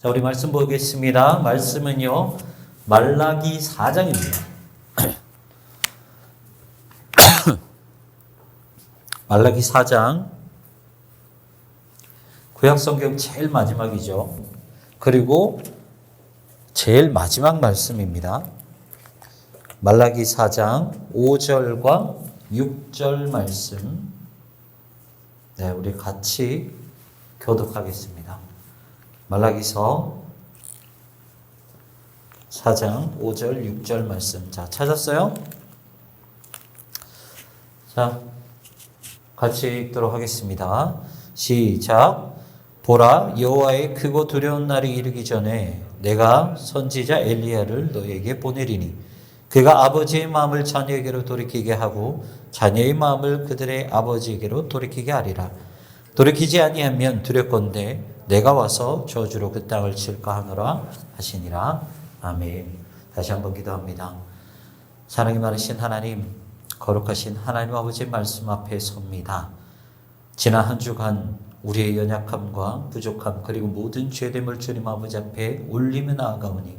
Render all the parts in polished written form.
자, 우리 말씀 보겠습니다. 말씀은요, 말라기 4장입니다. 말라기 4장. 구약성경 제일 마지막이죠. 그리고 제일 마지막 말씀입니다. 말라기 4장 5절과 6절 말씀. 네, 우리 같이 교독하겠습니다. 말라기서 4장 5절 6절 말씀. 자, 찾았어요? 자, 같이 읽도록 하겠습니다. 시작. 보라, 여호와의 크고 두려운 날이 이르기 전에 내가 선지자 엘리야를 너에게 보내리니 그가 아버지의 마음을 자녀에게로 돌이키게 하고 자녀의 마음을 그들의 아버지에게로 돌이키게 하리라. 돌이키지 아니하면 두렵건대 내가 와서 저주로 그 땅을 칠까 하노라 하시니라. 아멘. 다시 한번 기도합니다. 사랑이 많으신 하나님, 거룩하신 하나님 아버지의 말씀 앞에 섭니다. 지난 한 주간 우리의 연약함과 부족함 그리고 모든 죄됨을 주님 아버지 앞에 올리며 나아가오니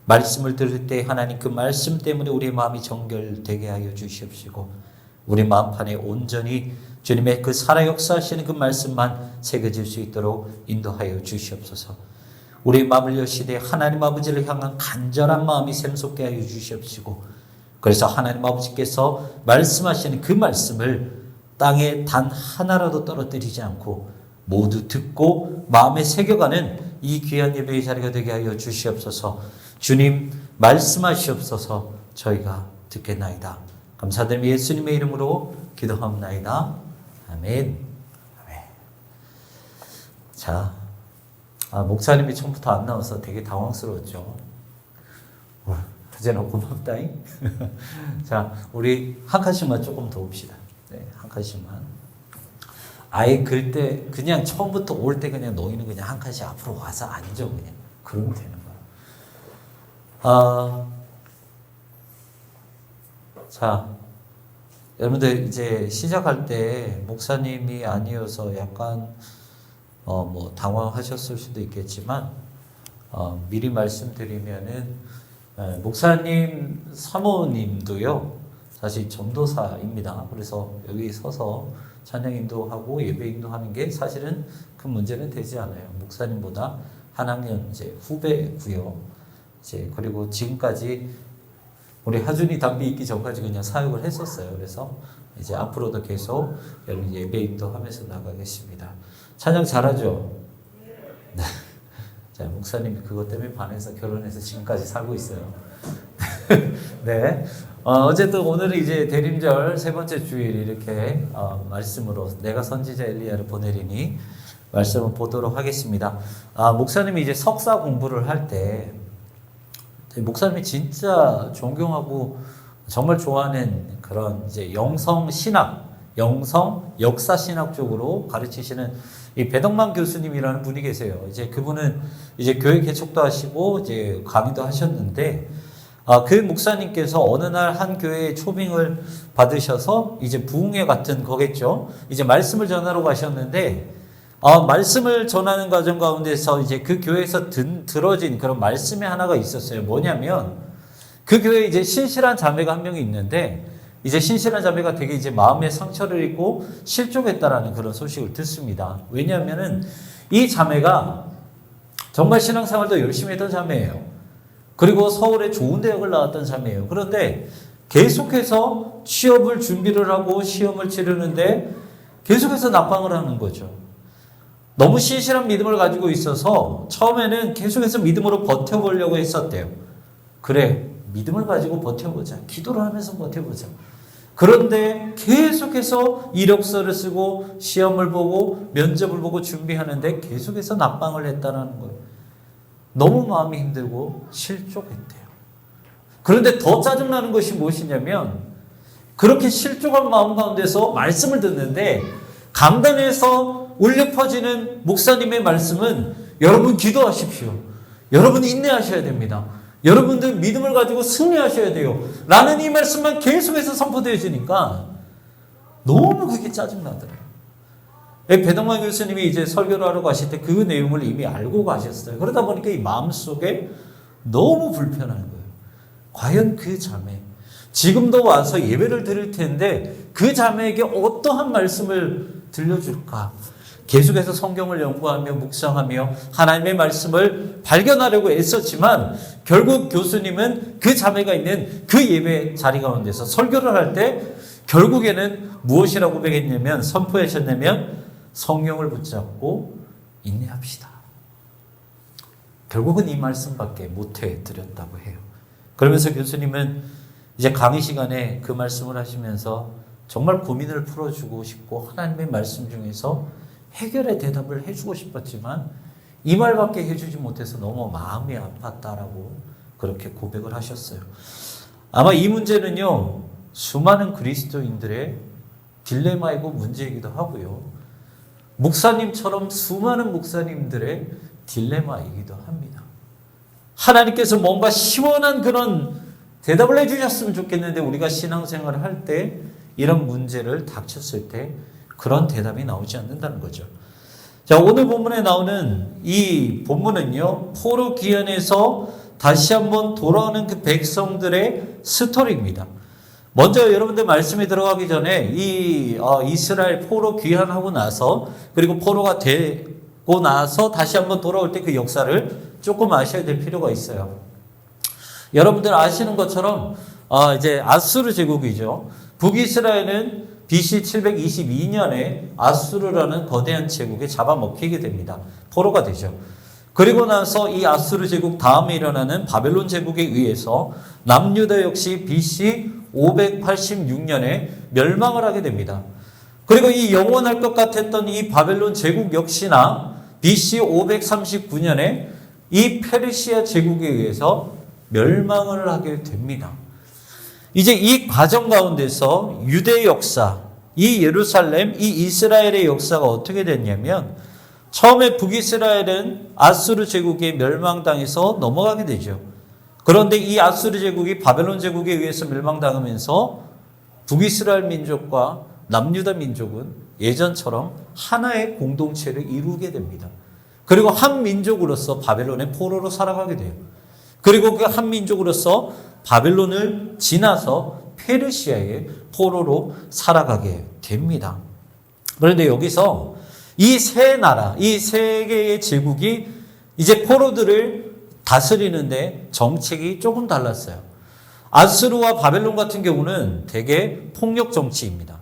말씀을 들을 때 하나님 그 말씀 때문에 우리의 마음이 정결되게 하여 주시옵시고 우리 마음판에 온전히 주님의 그 살아 역사하시는 그 말씀만 새겨질 수 있도록 인도하여 주시옵소서. 우리 마음을 여시되 하나님 아버지를 향한 간절한 마음이 샘솟게 하여 주시옵시고 그래서 하나님 아버지께서 말씀하시는 그 말씀을 땅에 단 하나라도 떨어뜨리지 않고 모두 듣고 마음에 새겨가는 이 귀한 예배의 자리가 되게 하여 주시옵소서. 주님 말씀하시옵소서. 저희가 듣겠나이다. 감사드리며 예수님의 이름으로 기도하옵나이다. 아멘. 아멘. 자, 목사님이 처음부터 안 나와서 되게 당황스러웠죠. 그제는 고맙다잉. 자, 우리 한 칸씩만 조금 더 봅시다. 네, 한 칸씩만. 아예 글 때 그냥 처음부터 올 때 그냥 너희는 그냥 한 칸씩 앞으로 와서 앉아 그냥. 그러면 되는 거야. 자, 여러분들 이제 시작할 때 목사님이 아니어서 약간 뭐 당황하셨을 수도 있겠지만 미리 말씀드리면은 목사님 사모님도요 사실 전도사입니다. 그래서 여기 서서 찬양 인도하고 예배 인도하는 게 사실은 큰 문제는 되지 않아요. 목사님보다 한 학년 이제 후배고요. 이제 그리고 지금까지 우리 하준이 담비 있기 전까지 그냥 사역을 했었어요. 그래서 이제 앞으로도 계속 여러분 예배 인도하면서 나가겠습니다. 찬양 잘하죠? 네. 자, 목사님이 그것 때문에 반해서 결혼해서 지금까지 살고 있어요. 네. 어쨌든 오늘은 이제 대림절 세 번째 주일 이렇게 말씀으로 내가 선지자 엘리야를 보내리니 말씀을 보도록 하겠습니다. 목사님이 이제 석사 공부를 할 때 목사님이 진짜 존경하고 정말 좋아하는 그런 이제 영성 신학, 영성 역사 신학 쪽으로 가르치시는 이 배덕만 교수님이라는 분이 계세요. 이제 그분은 이제 교회 개척도 하시고 이제 강의도 하셨는데 그 목사님께서 어느 날 한 교회에 초빙을 받으셔서 이제 부흥회 같은 거겠죠. 이제 말씀을 전하러 가셨는데 말씀을 전하는 과정 가운데서 이제 그 교회에서 들어진 그런 말씀의 하나가 있었어요. 뭐냐면 그 교회에 이제 신실한 자매가 한 명이 있는데 이제 신실한 자매가 되게 이제 마음에 상처를 입고 실족했다라는 그런 소식을 듣습니다. 왜냐하면은 이 자매가 정말 신앙생활도 열심히 했던 자매예요. 그리고 서울에 좋은 대학을 나왔던 자매예요. 그런데 계속해서 취업을 준비를 하고 시험을 치르는데 계속해서 낙방을 하는 거죠. 너무 신실한 믿음을 가지고 있어서 처음에는 계속해서 믿음으로 버텨보려고 했었대요. 그래, 믿음을 가지고 버텨보자. 기도를 하면서 버텨보자. 그런데 계속해서 이력서를 쓰고 시험을 보고 면접을 보고 준비하는데 계속해서 낙방을 했다는 거예요. 너무 마음이 힘들고 실족했대요. 그런데 더 짜증나는 것이 무엇이냐면 그렇게 실족한 마음 가운데서 말씀을 듣는데 강단에서 울려 퍼지는 목사님의 말씀은 여러분 기도하십시오. 여러분 인내하셔야 됩니다. 여러분들 믿음을 가지고 승리하셔야 돼요. 라는 이 말씀만 계속해서 선포되어지니까 너무 그게 짜증나더라고요. 배동만 교수님이 이제 설교를 하러 가실 때 그 내용을 이미 알고 가셨어요. 그러다 보니까 이 마음속에 너무 불편한 거예요. 과연 그 자매, 지금도 와서 예배를 드릴 텐데 그 자매에게 어떠한 말씀을 들려줄까? 계속해서 성경을 연구하며 묵상하며 하나님의 말씀을 발견하려고 애썼지만 결국 교수님은 그 자매가 있는 그 예배 자리 가운데서 설교를 할 때 결국에는 무엇이라고 고백했냐면, 선포하셨냐면, 성령을 붙잡고 인내합시다. 결국은 이 말씀밖에 못해 드렸다고 해요. 그러면서 교수님은 이제 강의 시간에 그 말씀을 하시면서 정말 고민을 풀어주고 싶고 하나님의 말씀 중에서 해결의 대답을 해주고 싶었지만 이 말밖에 해주지 못해서 너무 마음이 아팠다라고 그렇게 고백을 하셨어요. 아마 이 문제는요, 수많은 그리스도인들의 딜레마이고 문제이기도 하고요, 목사님처럼 수많은 목사님들의 딜레마이기도 합니다. 하나님께서 뭔가 시원한 그런 대답을 해주셨으면 좋겠는데 우리가 신앙생활을 할 때 이런 문제를 닥쳤을 때 그런 대답이 나오지 않는다는 거죠. 자, 오늘 본문에 나오는 이 본문은요, 포로 귀환에서 다시 한번 돌아오는 그 백성들의 스토리입니다. 먼저 여러분들 말씀에 들어가기 전에 이 이스라엘 포로 귀환하고 나서, 그리고 포로가 되고 나서 다시 한번 돌아올 때 그 역사를 조금 아셔야 될 필요가 있어요. 여러분들 아시는 것처럼 이제 아수르 제국이죠. 북이스라엘은 BC 722년에 아수르라는 거대한 제국에 잡아먹히게 됩니다. 포로가 되죠. 그리고 나서 이 아수르 제국 다음에 일어나는 바벨론 제국에 의해서 남유다 역시 BC 586년에 멸망을 하게 됩니다. 그리고 이 영원할 것 같았던 이 바벨론 제국 역시나 BC 539년에 이 페르시아 제국에 의해서 멸망을 하게 됩니다. 이제 이 과정 가운데서 유대 역사, 이 예루살렘, 이 이스라엘의 역사가 어떻게 됐냐면, 처음에 북이스라엘은 아수르 제국에 멸망당해서 넘어가게 되죠. 그런데 이 아수르 제국이 바벨론 제국에 의해서 멸망당하면서 북이스라엘 민족과 남유다 민족은 예전처럼 하나의 공동체를 이루게 됩니다. 그리고 한 민족으로서 바벨론의 포로로 살아가게 돼요. 그리고 그 한 민족으로서 바벨론을 지나서 페르시아의 포로로 살아가게 됩니다. 그런데 여기서 이 세 나라, 이 세 개의 제국이 이제 포로들을 다스리는데 정책이 조금 달랐어요. 아수르와 바벨론 같은 경우는 대개 폭력 정치입니다.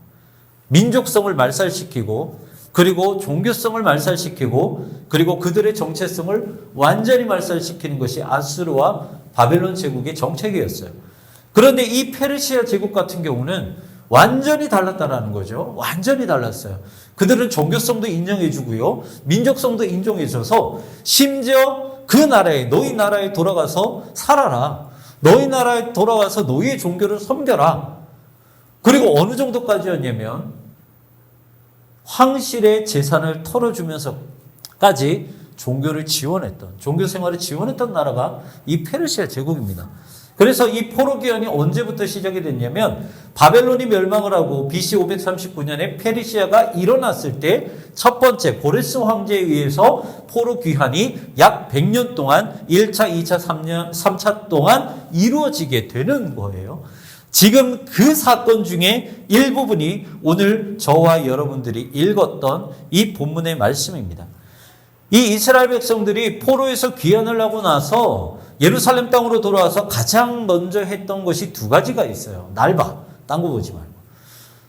민족성을 말살시키고, 그리고 종교성을 말살시키고, 그리고 그들의 정체성을 완전히 말살시키는 것이 아수르와 바벨론 제국의 정책이었어요. 그런데 이 페르시아 제국 같은 경우는 완전히 달랐다라는 거죠. 완전히 달랐어요. 그들은 종교성도 인정해주고요, 민족성도 인정해줘서 심지어 그 나라에, 너희 나라에 돌아가서 살아라. 너희 나라에 돌아가서 너희의 종교를 섬겨라. 그리고 어느 정도까지였냐면 황실의 재산을 털어주면서까지 종교를 지원했던, 종교 생활을 지원했던 나라가 이 페르시아 제국입니다. 그래서 이 포로 기한이 언제부터 시작이 됐냐면, 바벨론이 멸망을 하고 BC 539년에 페르시아가 일어났을 때 첫 번째 고레스 황제에 의해서 포로 귀환이 약 100년 동안 1차, 2차, 3차 동안 이루어지게 되는 거예요. 지금 그 사건 중에 일부분이 오늘 저와 여러분들이 읽었던 이 본문의 말씀입니다. 이 이스라엘 백성들이 포로에서 귀환을 하고 나서 예루살렘 땅으로 돌아와서 가장 먼저 했던 것이 두 가지가 있어요. 날 봐. 딴 거 보지 말고.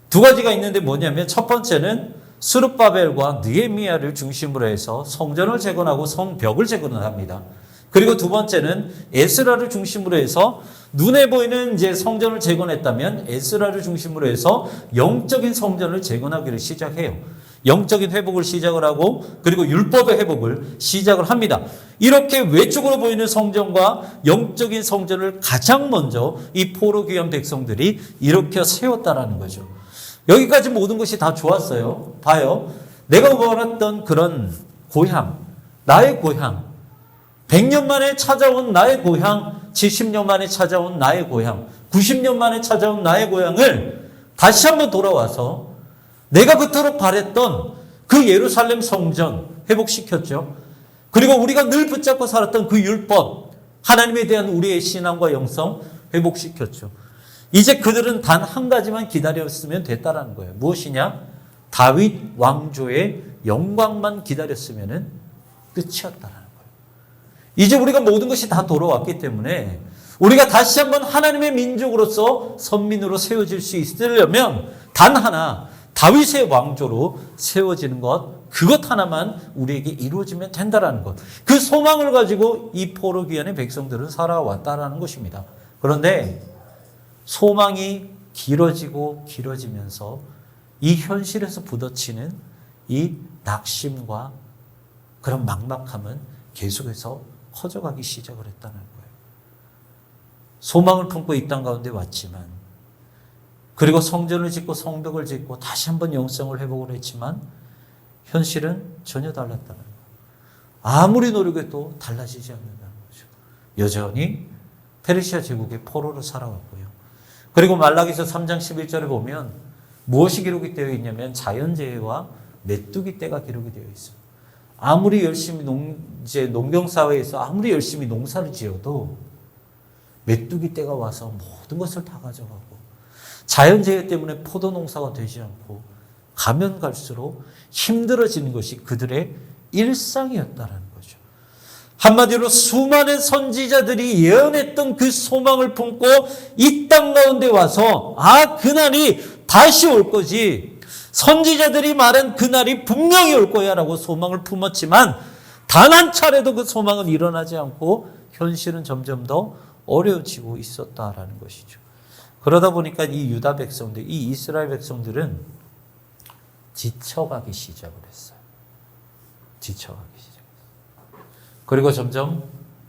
두 가지가 있는데 뭐냐면, 첫 번째는 스룹바벨과 느헤미야를 중심으로 해서 성전을 재건하고 성벽을 재건을 합니다. 그리고 두 번째는 에스라를 중심으로 해서, 눈에 보이는 이제 성전을 재건했다면 에스라를 중심으로 해서 영적인 성전을 재건하기를 시작해요. 영적인 회복을 시작을 하고, 그리고 율법의 회복을 시작을 합니다. 이렇게 외적으로 보이는 성전과 영적인 성전을 가장 먼저 이 포로 귀환 백성들이 일으켜 세웠다라는 거죠. 여기까지 모든 것이 다 좋았어요. 봐요. 내가 원했던 그런 고향, 나의 고향, 100년 만에 찾아온 나의 고향, 70년 만에 찾아온 나의 고향, 90년 만에 찾아온 나의 고향을 다시 한번 돌아와서 내가 그토록 바랬던 그 예루살렘 성전 회복시켰죠. 그리고 우리가 늘 붙잡고 살았던 그 율법, 하나님에 대한 우리의 신앙과 영성 회복시켰죠. 이제 그들은 단 한 가지만 기다렸으면 됐다라는 거예요. 무엇이냐? 다윗 왕조의 영광만 기다렸으면 끝이었다라는 거예요. 이제 우리가 모든 것이 다 돌아왔기 때문에 우리가 다시 한번 하나님의 민족으로서 선민으로 세워질 수 있으려면 단 하나, 다윗의 왕조로 세워지는 것, 그것 하나만 우리에게 이루어지면 된다라는 것. 그 소망을 가지고 이 포로 귀환의 백성들은 살아왔다라는 것입니다. 그런데 소망이 길어지고 길어지면서 이 현실에서 부딪히는 이 낙심과 그런 막막함은 계속해서 커져가기 시작을 했다는 거예요. 소망을 품고 이 땅 가운데 왔지만, 그리고 성전을 짓고 성벽을 짓고 다시 한번 영성을 회복을 했지만 현실은 전혀 달랐다는 거예요. 아무리 노력해도 달라지지 않는다는 거죠. 여전히 페르시아 제국의 포로로 살아왔고요. 그리고 말라기서 3장 11절에 보면 무엇이 기록이 되어 있냐면 자연재해와 메뚜기 떼가 기록이 되어 있어요. 아무리 열심히 농경사회에서 아무리 열심히 농사를 지어도 메뚜기 떼가 와서 모든 것을 다 가져가고, 자연재해 때문에 포도 농사가 되지 않고 가면 갈수록 힘들어지는 것이 그들의 일상이었다는 거죠. 한마디로 수많은 선지자들이 예언했던 그 소망을 품고 이 땅 가운데 와서 그날이 다시 올 거지, 선지자들이 말한 그날이 분명히 올 거야 라고 소망을 품었지만 단 한 차례도 그 소망은 일어나지 않고 현실은 점점 더 어려워지고 있었다라는 것이죠. 그러다 보니까 이 유다 백성들, 이 이스라엘 백성들은 지쳐가기 시작을 했어요. 지쳐가기 시작했어요. 그리고 점점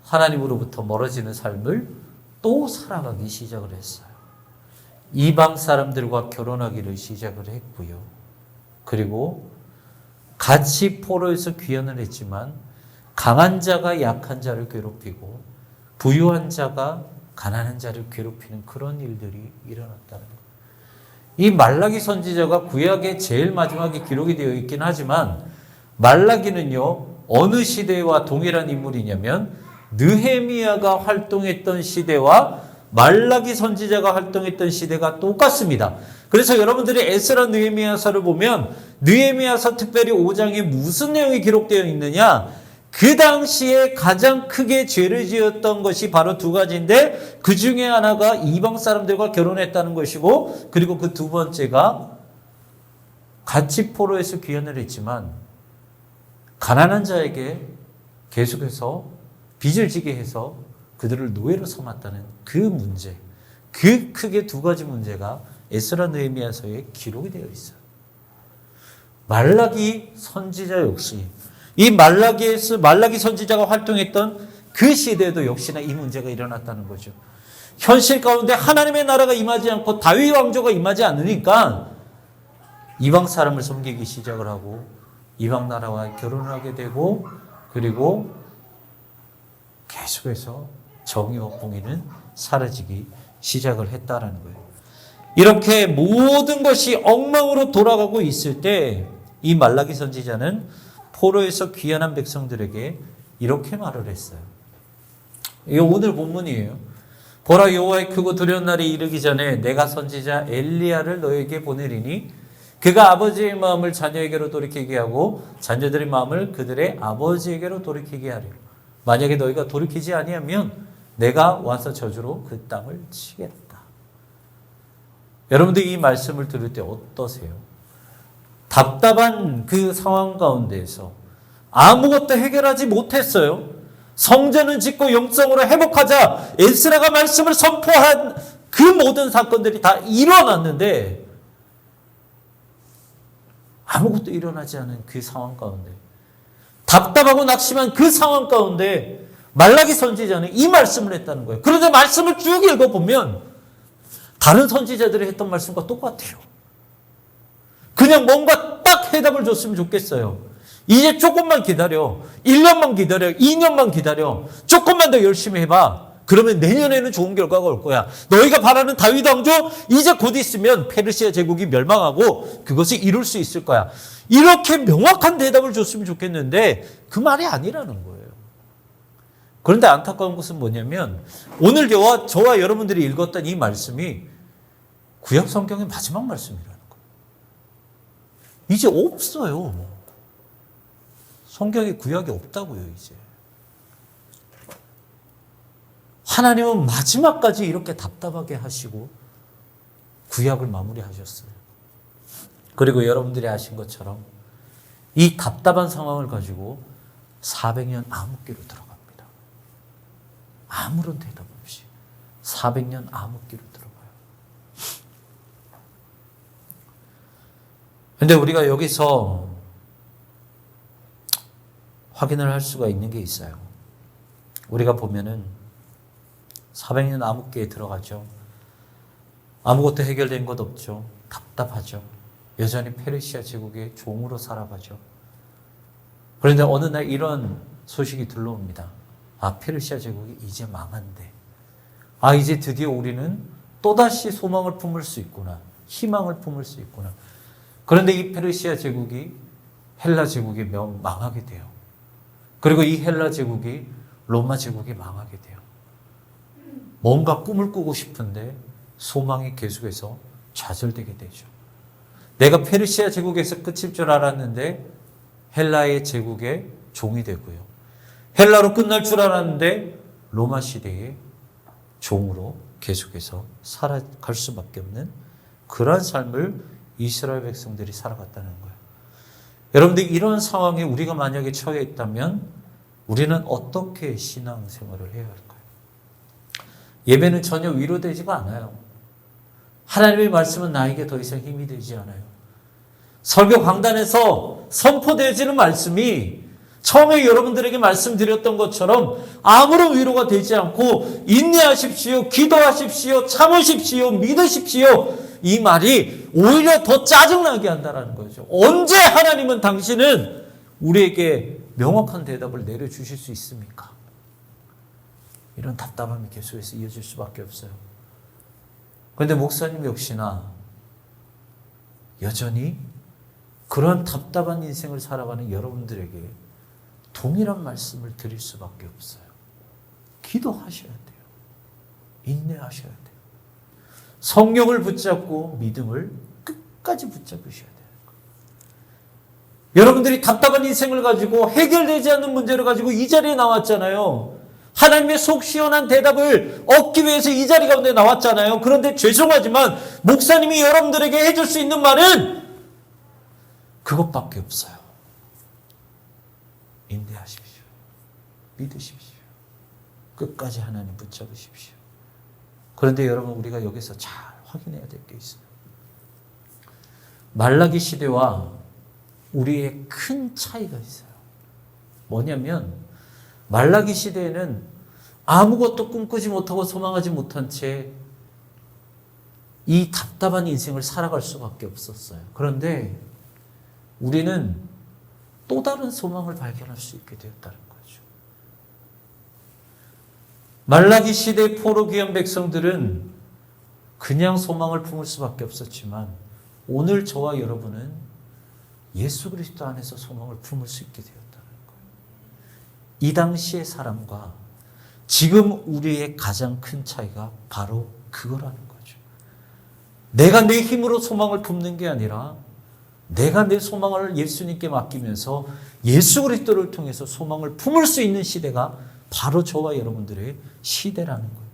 하나님으로부터 멀어지는 삶을 또 살아가기 시작을 했어요. 이방 사람들과 결혼하기를 시작을 했고요. 그리고 같이 포로에서 귀환을 했지만 강한 자가 약한 자를 괴롭히고 부유한 자가 가난한 자를 괴롭히는 그런 일들이 일어났다는 거예요. 이 말라기 선지자가 구약의 제일 마지막에 기록이 되어 있긴 하지만 말라기는요, 어느 시대와 동일한 인물이냐면 느헤미야가 활동했던 시대와 말라기 선지자가 활동했던 시대가 똑같습니다. 그래서 여러분들이 에스라 느헤미야서를 보면 느헤미야서 특별히 5장에 무슨 내용이 기록되어 있느냐? 그 당시에 가장 크게 죄를 지었던 것이 바로 두 가지인데, 그 중에 하나가 이방 사람들과 결혼했다는 것이고, 그리고 그 두 번째가 같이 포로에서 귀환을 했지만 가난한 자에게 계속해서 빚을 지게 해서 그들을 노예로 삼았다는 그 문제, 그 크게 두 가지 문제가 에스라 느헤미야서에 기록이 되어 있어요. 말라기 선지자 역시 이 말라기 선지자가 활동했던 그 시대에도 역시나 이 문제가 일어났다는 거죠. 현실 가운데 하나님의 나라가 임하지 않고 다윗 왕조가 임하지 않으니까 이방 사람을 섬기기 시작을 하고 이방 나라와 결혼을 하게 되고, 그리고 계속해서 정의와 공의는 사라지기 시작을 했다라는 거예요. 이렇게 모든 것이 엉망으로 돌아가고 있을 때 이 말라기 선지자는 포로에서 귀환한 백성들에게 이렇게 말을 했어요. 이게 오늘 본문이에요. 보라, 여호와의 크고 두려운 날이 이르기 전에 내가 선지자 엘리야를 너에게 보내리니 그가 아버지의 마음을 자녀에게로 돌이키게 하고 자녀들의 마음을 그들의 아버지에게로 돌이키게 하리라. 만약에 너희가 돌이키지 아니하면 내가 와서 저주로 그 땅을 치겠다. 여러분들 이 말씀을 들을 때 어떠세요? 답답한 그 상황 가운데에서 아무것도 해결하지 못했어요. 성전을 짓고 영성으로 회복하자 에스라가 말씀을 선포한 그 모든 사건들이 다 일어났는데 아무것도 일어나지 않은 그 상황 가운데, 답답하고 낙심한 그 상황 가운데 말라기 선지자는 이 말씀을 했다는 거예요. 그런데 말씀을 쭉 읽어보면 다른 선지자들이 했던 말씀과 똑같아요. 그냥 뭔가 딱 해답을 줬으면 좋겠어요. 이제 조금만 기다려. 1년만 기다려. 2년만 기다려. 조금만 더 열심히 해봐. 그러면 내년에는 좋은 결과가 올 거야. 너희가 바라는 다윗 왕조 이제 곧 있으면 페르시아 제국이 멸망하고 그것을 이룰 수 있을 거야. 이렇게 명확한 대답을 줬으면 좋겠는데 그 말이 아니라는 거예요. 그런데 안타까운 것은 뭐냐면 오늘 저와 여러분들이 읽었던 이 말씀이 구약 성경의 마지막 말씀이라는 거예요. 이제 없어요. 성경에 구약이 없다고요, 이제. 하나님은 마지막까지 이렇게 답답하게 하시고 구약을 마무리하셨어요. 그리고 여러분들이 아신 것처럼 이 답답한 상황을 가지고 400년 암흑기로 들어갑니다. 아무런 대답 없이 400년 암흑기로 들어가요. 그런데 우리가 여기서 확인을 할 수가 있는 게 있어요. 우리가 보면은 400년 암흑기에 들어가죠. 아무것도 해결된 것 없죠. 답답하죠. 여전히 페르시아 제국의 종으로 살아가죠. 그런데 어느 날 이런 소식이 들러옵니다. 아, 페르시아 제국이 이제 망한대. 아, 이제 드디어 우리는 또다시 소망을 품을 수 있구나. 희망을 품을 수 있구나. 그런데 이 페르시아 제국이 헬라 제국이 망하게 돼요. 그리고 이 헬라 제국이 로마 제국이 망하게 돼요. 뭔가 꿈을 꾸고 싶은데 소망이 계속해서 좌절되게 되죠. 내가 페르시아 제국에서 끝일 줄 알았는데 헬라의 제국의 종이 되고요. 헬라로 끝날 줄 알았는데 로마 시대의 종으로 계속해서 살아갈 수밖에 없는 그러한 삶을 이스라엘 백성들이 살아갔다는 거예요. 여러분들 이런 상황에 우리가 만약에 처해 있다면 우리는 어떻게 신앙생활을 해야 할까요? 예배는 전혀 위로되지가 않아요. 하나님의 말씀은 나에게 더 이상 힘이 되지 않아요. 설교 강단에서 선포되어지는 말씀이 처음에 여러분들에게 말씀드렸던 것처럼 아무런 위로가 되지 않고 인내하십시오, 기도하십시오, 참으십시오, 믿으십시오. 이 말이 오히려 더 짜증나게 한다는 거죠. 언제 하나님은 당신은 우리에게 명확한 대답을 내려주실 수 있습니까? 이런 답답함이 계속해서 이어질 수밖에 없어요. 그런데 목사님 역시나 여전히 그런 답답한 인생을 살아가는 여러분들에게 동일한 말씀을 드릴 수밖에 없어요. 기도하셔야 돼요. 인내하셔야 돼요. 성령을 붙잡고 믿음을 끝까지 붙잡으셔야 돼요. 여러분들이 답답한 인생을 가지고 해결되지 않는 문제를 가지고 이 자리에 나왔잖아요. 하나님의 속 시원한 대답을 얻기 위해서 이 자리 가운데 나왔잖아요. 그런데 죄송하지만 목사님이 여러분들에게 해줄 수 있는 말은 그것밖에 없어요. 인내하십시오. 믿으십시오. 끝까지 하나님 붙잡으십시오. 그런데 여러분 우리가 여기서 잘 확인해야 될 게 있어요. 말라기 시대와 우리의 큰 차이가 있어요. 뭐냐면 말라기 시대에는 아무것도 꿈꾸지 못하고 소망하지 못한 채 이 답답한 인생을 살아갈 수밖에 없었어요. 그런데 우리는 또 다른 소망을 발견할 수 있게 되었다는 거죠. 말라기 시대 포로 귀한 백성들은 그냥 소망을 품을 수밖에 없었지만 오늘 저와 여러분은 예수 그리스도 안에서 소망을 품을 수 있게 되었다는 거예요. 이 당시의 사람과 지금 우리의 가장 큰 차이가 바로 그거라는 거죠. 내가 내 힘으로 소망을 품는 게 아니라 내가 내 소망을 예수님께 맡기면서 예수 그리스도를 통해서 소망을 품을 수 있는 시대가 바로 저와 여러분들의 시대라는 거예요.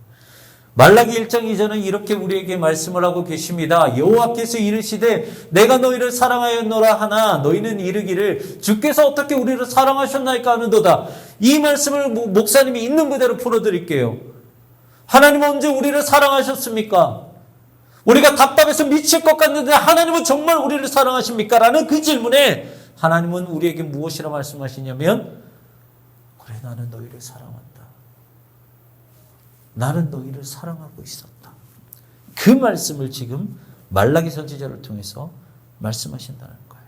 말라기 1장 2절은 이렇게 우리에게 말씀을 하고 계십니다. 여호와께서 이르시되 내가 너희를 사랑하였노라 하나 너희는 이르기를 주께서 어떻게 우리를 사랑하셨나이까 하는도다. 이 말씀을 목사님이 있는 그대로 풀어드릴게요. 하나님은 언제 우리를 사랑하셨습니까? 우리가 답답해서 미칠 것 같는데 하나님은 정말 우리를 사랑하십니까? 라는 그 질문에 하나님은 우리에게 무엇이라 말씀하시냐면 그래 나는 너희를 사랑한다. 나는 너희를 사랑하고 있었다. 그 말씀을 지금 말라기 선지자를 통해서 말씀하신다는 거예요.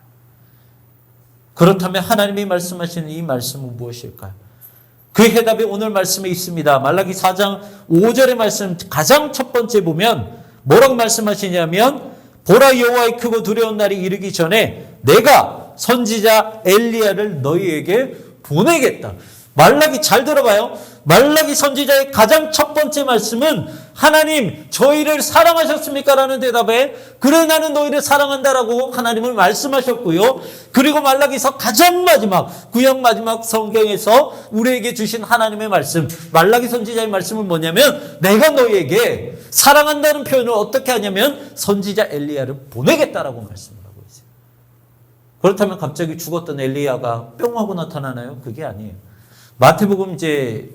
그렇다면 하나님이 말씀하시는 이 말씀은 무엇일까요? 그 해답이 오늘 말씀에 있습니다. 말라기 4장 5절의 말씀 가장 첫 번째 보면 뭐라고 말씀하시냐면 보라 여호와의 크고 두려운 날이 이르기 전에 내가 선지자 엘리야를 너희에게 보내겠다. 말라기 잘 들어봐요. 말라기 선지자의 가장 첫 번째 말씀은 하나님 저희를 사랑하셨습니까? 라는 대답에 그래 나는 너희를 사랑한다라고 하나님을 말씀하셨고요. 그리고 말라기서 가장 마지막 구약 마지막 성경에서 우리에게 주신 하나님의 말씀 말라기 선지자의 말씀은 뭐냐면 내가 너희에게 사랑한다는 표현을 어떻게 하냐면 선지자 엘리야를 보내겠다라고 말씀을 하고 있어요. 그렇다면 갑자기 죽었던 엘리야가 뿅 하고 나타나나요? 그게 아니에요. 마태복음 이제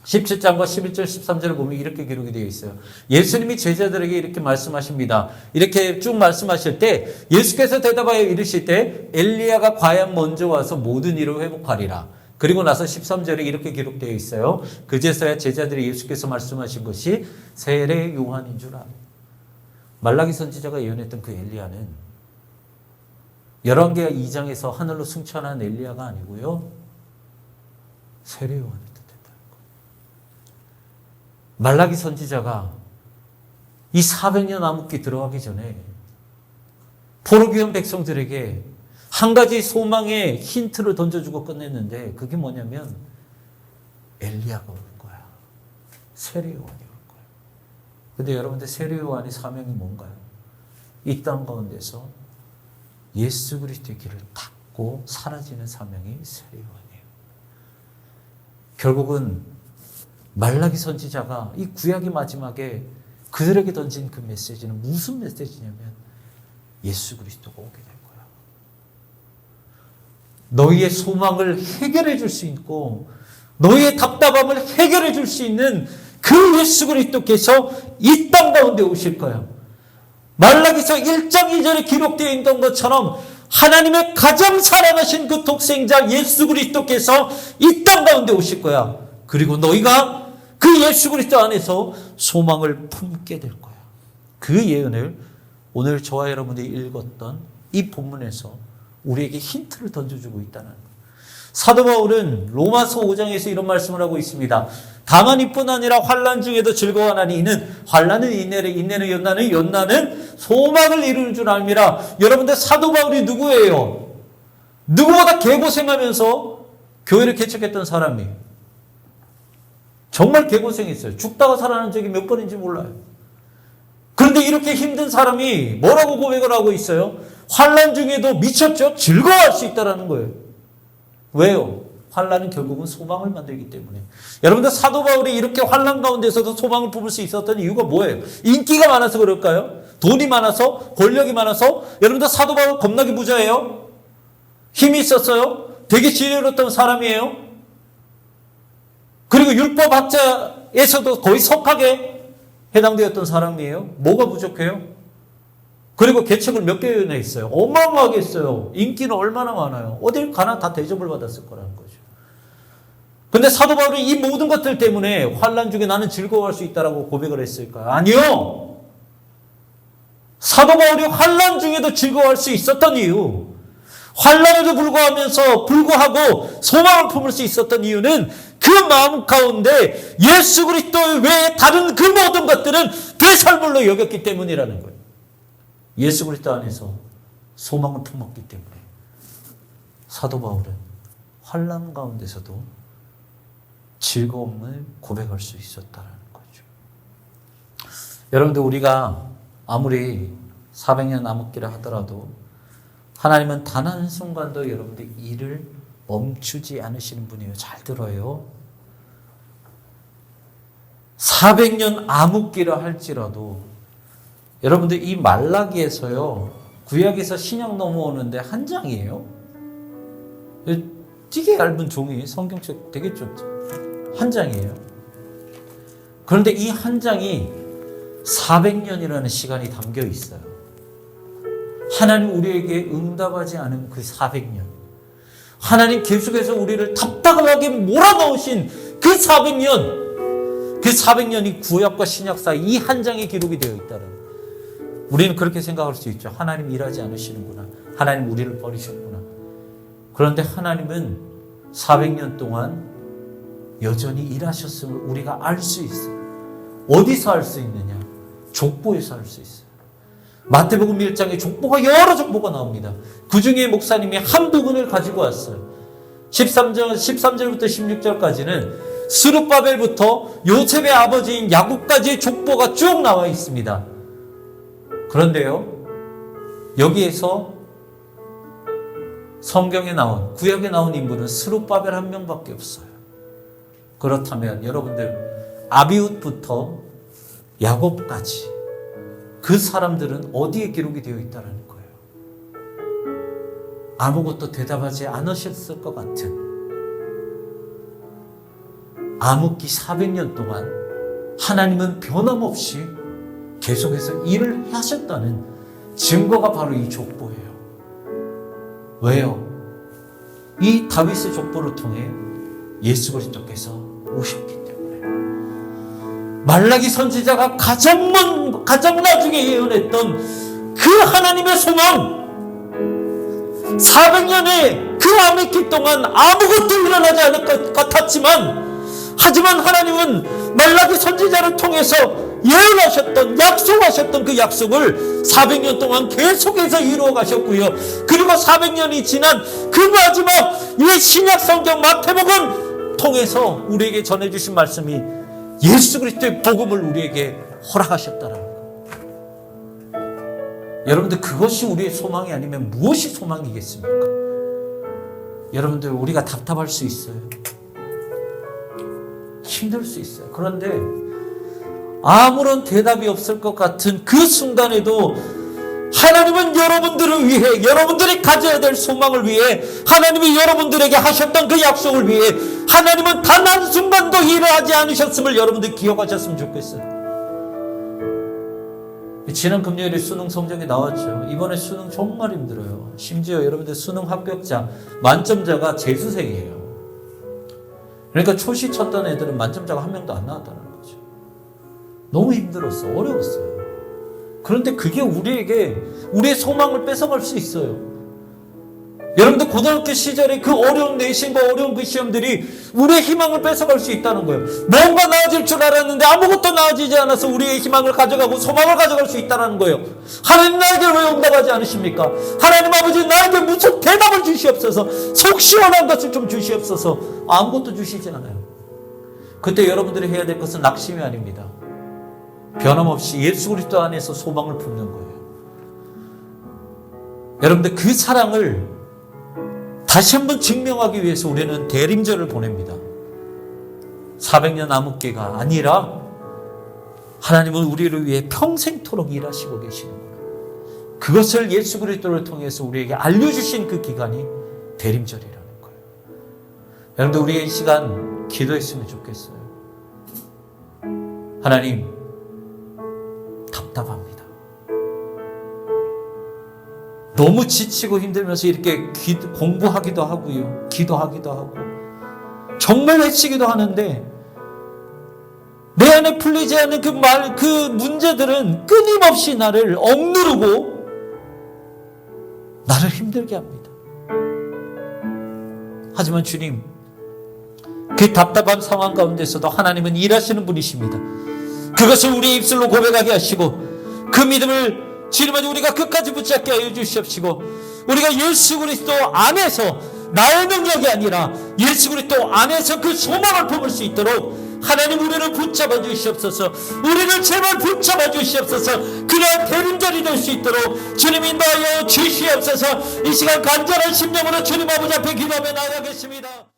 17장과 11절 13절을 보면 이렇게 기록이 되어 있어요. 예수님이 제자들에게 이렇게 말씀하십니다. 이렇게 쭉 말씀하실 때 예수께서 대답하여 이르실 때 엘리야가 과연 먼저 와서 모든 일을 회복하리라. 그리고 나서 13절에 이렇게 기록되어 있어요. 그제서야 제자들이 예수께서 말씀하신 것이 세례 요한인 줄 알아요. 말라기 선지자가 예언했던 그 엘리야는 열왕기하 2장에서 하늘로 승천한 엘리야가 아니고요. 세례 요한을 뜻했다는 거예요. 말라기 선지자가 이 400년 암흑기 들어가기 전에 포로기온 백성들에게 한 가지 소망의 힌트를 던져주고 끝냈는데 그게 뭐냐면 엘리야가 올 거야. 세례 요한이 올 거야. 근데 여러분들 세례 요한의 사명이 뭔가요? 이 땅 가운데서 예수 그리스도의 길을 닫고 사라지는 사명이 세례 요한이에요. 결국은 말라기 선지자가 이 구약의 마지막에 그들에게 던진 그 메시지는 무슨 메시지냐면 예수 그리스도가 오게 될 거야. 너희의 소망을 해결해 줄 수 있고 너희의 답답함을 해결해 줄 수 있는 그 예수 그리스도께서 이 땅 가운데 오실 거야. 말라기서 1장 2절에 기록되어 있던 것처럼 하나님의 가장 사랑하신 그 독생자 예수 그리스도께서 이 땅 가운데 오실 거야. 그리고 너희가 그 예수 그리스도 안에서 소망을 품게 될 거야. 그 예언을 오늘 저와 여러분들이 읽었던 이 본문에서 우리에게 힌트를 던져주고 있다는 거예요. 사도 바울은 로마서 5장에서 이런 말씀을 하고 있습니다. 다만 이뿐 아니라 환난 중에도 즐거워하나니 이는 환난은 인내를 인내는 연단은 연단은 소망을 이루는 줄 알미라. 여러분들 사도 바울이 누구예요? 누구보다 개고생하면서 교회를 개척했던 사람이에요. 정말 개고생했어요. 죽다가 살아난 적이 몇 번인지 몰라요. 그런데 이렇게 힘든 사람이 뭐라고 고백을 하고 있어요? 환난 중에도 미쳤죠? 즐거워할 수 있다는 거예요. 왜요? 환난은 결국은 소망을 만들기 때문에. 여러분들 사도 바울이 이렇게 환난 가운데서도 소망을 품을 수 있었던 이유가 뭐예요? 인기가 많아서 그럴까요? 돈이 많아서? 권력이 많아서? 여러분들 사도 바울 겁나게 부자예요? 힘이 있었어요? 되게 지혜로웠던 사람이에요? 그리고 율법학자에서도 거의 석학에 해당되었던 사람이에요? 뭐가 부족해요? 그리고 개척을 몇 개나 했어요? 어마어마하게 했어요. 인기는 얼마나 많아요? 어딜 가나 다 대접을 받았을 거라는 거죠. 근데 사도 바울이 이 모든 것들 때문에 환난 중에 나는 즐거워할 수 있다라고 고백을 했을까요? 아니요. 사도 바울이 환난 중에도 즐거워할 수 있었던 이유, 환난에도 불구하고 소망을 품을 수 있었던 이유는 그 마음 가운데 예수 그리스도 외에 다른 그 모든 것들은 배설물로 여겼기 때문이라는 거예요. 예수 그리스도 안에서 소망을 품었기 때문에 사도 바울은 환난 가운데서도 즐거움을 고백할 수 있었다는 거죠. 여러분들 우리가 아무리 400년 암흑기를 하더라도 하나님은 단 한순간도 여러분들 일을 멈추지 않으시는 분이에요. 잘 들어요. 400년 암흑기를 할지라도 여러분들 이 말라기에서요, 구약에서 신약 넘어오는데 한 장이에요. 되게 얇은 종이, 성경책 되게 좁죠. 한 장이에요. 그런데 이 한 장이 400년이라는 시간이 담겨 있어요. 하나님 우리에게 응답하지 않은 그 400년. 하나님 계속해서 우리를 답답하게 몰아넣으신 그 400년. 그 400년이 구약과 신약 사이 이 한 장에 기록이 되어 있다는. 우리는 그렇게 생각할 수 있죠. 하나님 일하지 않으시는구나. 하나님 우리를 버리셨구나. 그런데 하나님은 400년 동안 여전히 일하셨음을 우리가 알 수 있어요. 어디서 알 수 있느냐? 족보에서 알 수 있어요. 마태복음 1장에 족보가 여러 족보가 나옵니다. 그 중에 목사님이 한 부분을 가지고 왔어요. 13절부터 16절까지는 스룹바벨부터 요셉의 아버지인 야곱까지의 족보가 쭉 나와 있습니다. 그런데요, 여기에서 성경에 나온, 구약에 나온 인물은 스룹바벨 한 명밖에 없어요. 그렇다면 여러분들, 아비웃부터 야곱까지 그 사람들은 어디에 기록이 되어 있다는 거예요? 아무것도 대답하지 않으셨을 것 같은 암흑기 400년 동안 하나님은 변함없이 계속해서 일을 하셨다는 증거가 바로 이 족보예요. 왜요? 이 다윗의 족보를 통해 예수 그리스도께서 오셨기 때문에. 말라기 선지자가 가장 나중에 예언했던 그 하나님의 소망, 400년의 그 암흑기 동안 아무것도 일어나지 않을 것 같았지만, 하지만 하나님은 말라기 선지자를 통해서 예언하셨던, 약속하셨던 그 약속을 400년 동안 계속해서 이루어 가셨고요. 그리고 400년이 지난 그 마지막 이 신약 성경 마태복음 통해서 우리에게 전해주신 말씀이 예수 그리스도의 복음을 우리에게 허락하셨다는 거예요. 여러분들, 그것이 우리의 소망이 아니면 무엇이 소망이겠습니까? 여러분들, 우리가 답답할 수 있어요. 힘들 수 있어요. 그런데 아무런 대답이 없을 것 같은 그 순간에도 하나님은 여러분들을 위해, 여러분들이 가져야 될 소망을 위해, 하나님이 여러분들에게 하셨던 그 약속을 위해 하나님은 단 한순간도 일을 하지 않으셨음을 여러분들 기억하셨으면 좋겠어요. 지난 금요일에 수능 성적이 나왔죠. 이번에 수능 정말 힘들어요. 심지어 여러분들 수능 합격자, 만점자가 재수생이에요. 그러니까 초시 쳤던 애들은 만점자가 한 명도 안 나왔다는 거죠. 너무 힘들었어. 어려웠어요. 그런데 그게 우리에게 우리의 소망을 뺏어갈 수 있어요. 여러분들 고등학교 시절에 그 어려운 내신과 어려운 그 시험들이 우리의 희망을 뺏어갈 수 있다는 거예요. 뭔가 나아질 줄 알았는데 아무것도 나아지지 않아서 우리의 희망을 가져가고 소망을 가져갈 수 있다는 거예요. 하나님 나에게 왜 응답하지 않으십니까? 하나님 아버지 나에게 무슨 대답을 주시옵소서. 속 시원한 것을 좀 주시옵소서. 아무것도 주시지 않아요. 그때 여러분들이 해야 될 것은 낙심이 아닙니다. 변함없이 예수 그리스도 안에서 소망을 품는 거예요. 여러분들, 그 사랑을 다시 한번 증명하기 위해서 우리는 대림절을 보냅니다. 400년 암흑기가 아니라 하나님은 우리를 위해 평생토록 일하시고 계시는구나. 그것을 예수 그리스도를 통해서 우리에게 알려주신 그 기간이 대림절이라는 거예요. 여러분들, 우리의 이 시간 기도했으면 좋겠어요. 하나님, 답답합니다. 너무 지치고 힘들면서 이렇게 공부하기도 하고요, 기도하기도 하고 정말 애쓰기도 하는데 내 안에 풀리지 않는 그 문제들은 끊임없이 나를 억누르고 나를 힘들게 합니다. 하지만 주님, 그 답답한 상황 가운데서도 하나님은 일하시는 분이십니다. 그것을 우리의 입술로 고백하게 하시고 그 믿음을 주님은 우리가 끝까지 붙잡게 하여 주시옵시고, 우리가 예수 그리스도 안에서 나의 능력이 아니라 예수 그리스도 안에서 그 소망을 품을 수 있도록 하나님 우리를 붙잡아 주시옵소서. 우리를 제발 붙잡아 주시옵소서. 그러한 대림절이 될 수 있도록 주님 인도하여 주시옵소서. 이 시간 간절한 심령으로 주님 아버지 앞에 기도하며 나아가겠습니다.